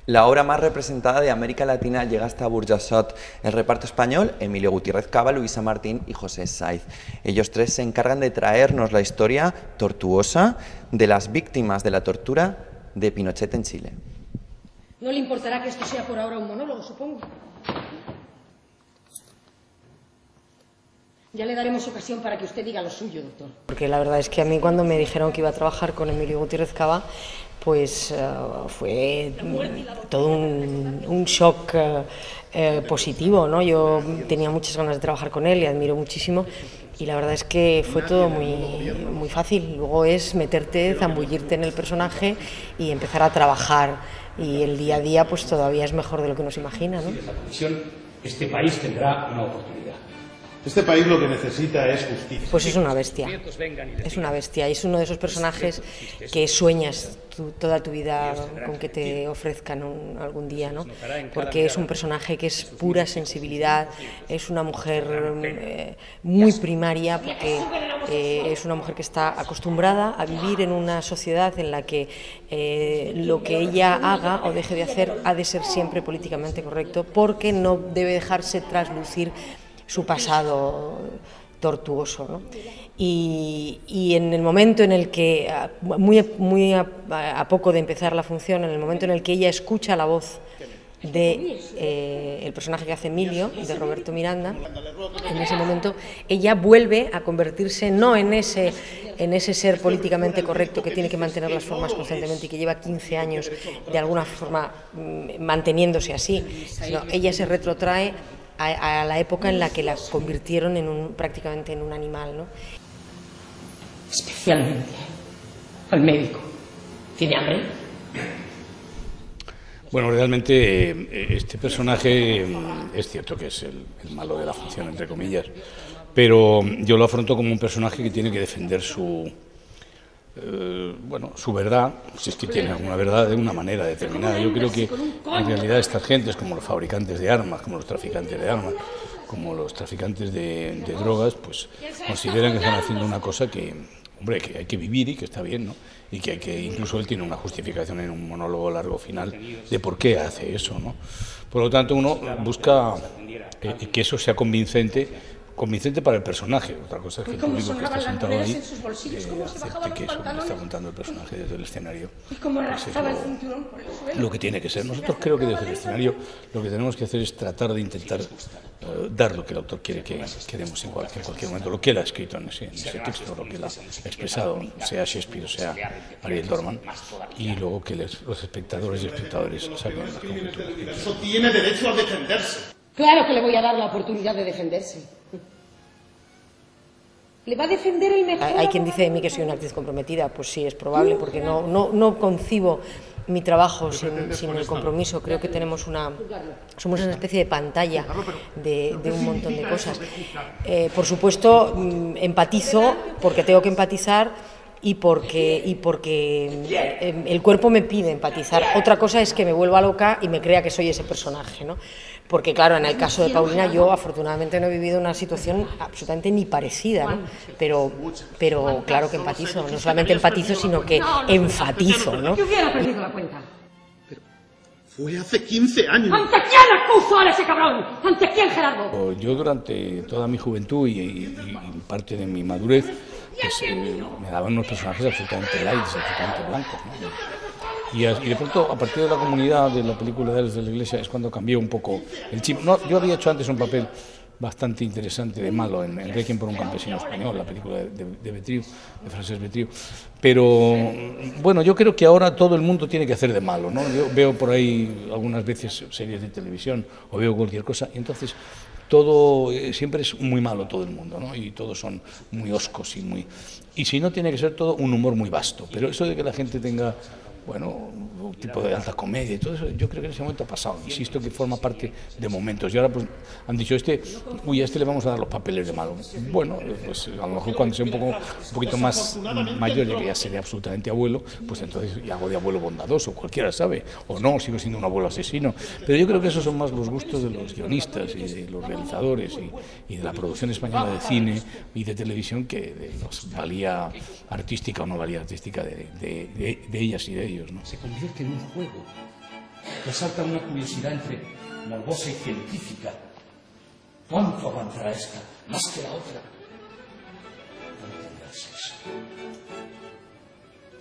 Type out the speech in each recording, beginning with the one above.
La obra más representada de América Latina llega hasta Burjassot. El reparto español, Emilio Gutiérrez Cava, Luisa Martín y José Saiz. Ellos tres se encargan de traernos la historia tortuosa de las víctimas de la tortura de Pinochet en Chile. No le importará que esto sea por ahora un monólogo, supongo. Ya le daremos ocasión para que usted diga lo suyo, doctor. Porque la verdad es que a mí cuando me dijeron que iba a trabajar con Emilio Gutiérrez Cava, pues fue todo un shock positivo, ¿no? Yo tenía muchas ganas de trabajar con él, le admiro muchísimo y la verdad es que fue todo muy fácil. Luego es meterte, zambullirte en el personaje y empezar a trabajar, y el día a día pues todavía es mejor de lo que uno se imagina, ¿no? En la comisión, este país tendrá una oportunidad. Este país lo que necesita es justicia. Pues es una bestia, es una bestia, es uno de esos personajes que sueñas toda tu vida con que te ofrezcan algún día, ¿no? Porque es un personaje que es pura sensibilidad, es una mujer muy primaria, porque es una mujer que está acostumbrada a vivir en una sociedad en la que lo que ella haga o deje de hacer ha de ser siempre políticamente correcto, porque no debe dejarse traslucir su pasado tortuoso, ¿no? Y en el momento en el que, muy a poco de empezar la función, en el momento en el que ella escucha la voz de el personaje que hace Emilio, de Roberto Miranda, en ese momento ella vuelve a convertirse no en ese ser políticamente correcto que tiene que mantener las formas constantemente y que lleva 15 años de alguna forma manteniéndose así, sino ella se retrotrae a la época en la que la convirtieron prácticamente en un animal, ¿no? Especialmente al médico. ¿Tiene hambre? Bueno, realmente este personaje es cierto que es el malo de la función, entre comillas, pero yo lo afronto como un personaje que tiene que defender su verdad, si es que tiene alguna verdad, de una manera determinada. Yo creo que en realidad estas gentes, como los fabricantes de armas, como los traficantes de armas, como los traficantes de drogas, pues consideran que están haciendo una cosa que, hombre, que hay que vivir y que está bien, ¿no? Y que incluso él tiene una justificación en un monólogo largo final de por qué hace eso, ¿no? Por lo tanto, uno busca que eso sea convincente para el personaje. Otra cosa es que el público que está sentado ahí acepte que eso que le está contando el personaje desde el escenario es lo que tiene que ser. Nosotros creo que desde el escenario lo que tenemos que hacer es tratar de intentar dar lo que el autor quiere que demos en cualquier momento, lo que él ha escrito en ese texto, lo que él ha expresado, sea Shakespeare o sea Ariel Dorman, y luego que los espectadores y espectadores saquen las conclusiones. Eso tiene derecho a defenderse. Claro que le voy a dar la oportunidad de defenderse. ¿Le va a defender el mejor? Hay quien dice de mí que soy una actriz comprometida, pues sí, es probable, porque no concibo mi trabajo sin el compromiso. Creo que somos una especie de pantalla de un montón de cosas. Por supuesto, empatizo porque tengo que empatizar y porque el cuerpo me pide empatizar. Otra cosa es que me vuelva loca y me crea que soy ese personaje, ¿no? Porque claro, en el caso de Paulina yo afortunadamente no he vivido una situación absolutamente ni parecida, ¿no? Pero claro que empatizo, no solamente empatizo, sino que enfatizo, ¿no? Yo hubiera perdido la cuenta. Pero fue hace 15 años. ¿Ante quién acuso a ese cabrón? ¿Ante quién, Gerardo? Yo durante toda mi juventud y parte de mi madurez, pues me daban unos personajes absolutamente light, absolutamente blancos, ¿no? Y de pronto, a partir de la comunidad de la película de Héroes de la Iglesia, es cuando cambió un poco el chip. No, yo había hecho antes un papel bastante interesante de malo en Requiem por un campesino español, la película de Betriu, de Francesc Betriu. Pero bueno, yo creo que ahora todo el mundo tiene que hacer de malo, ¿no? Yo veo por ahí algunas veces series de televisión o veo cualquier cosa y entonces todo siempre es muy malo todo el mundo, ¿no? Y todos son muy hoscos y si no, tiene que ser todo un humor muy vasto. Pero eso de que la gente tenga un tipo de alta comedia y todo eso, yo creo que en ese momento ha pasado. Insisto que forma parte de momentos. Y ahora pues han dicho, a este le vamos a dar los papeles de malo. Bueno, pues a lo mejor cuando sea un poquito más mayor, ya que ya seré absolutamente abuelo, pues entonces ya hago de abuelo bondadoso, cualquiera sabe, o no, sigo siendo un abuelo asesino. Pero yo creo que esos son más los gustos de los guionistas y de los realizadores y de la producción española de cine y de televisión, que de los valía artística o no valía artística de ellas y de ellos, ¿no? Se convierte en un juego. Me salta una curiosidad entre morbosa y científica. ¿Cuánto aguantará esta, más que la otra? ¿Cuánto tendrá el sexo?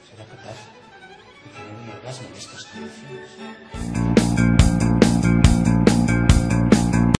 ¿Será capaz de tener un orgasmo en estas condiciones?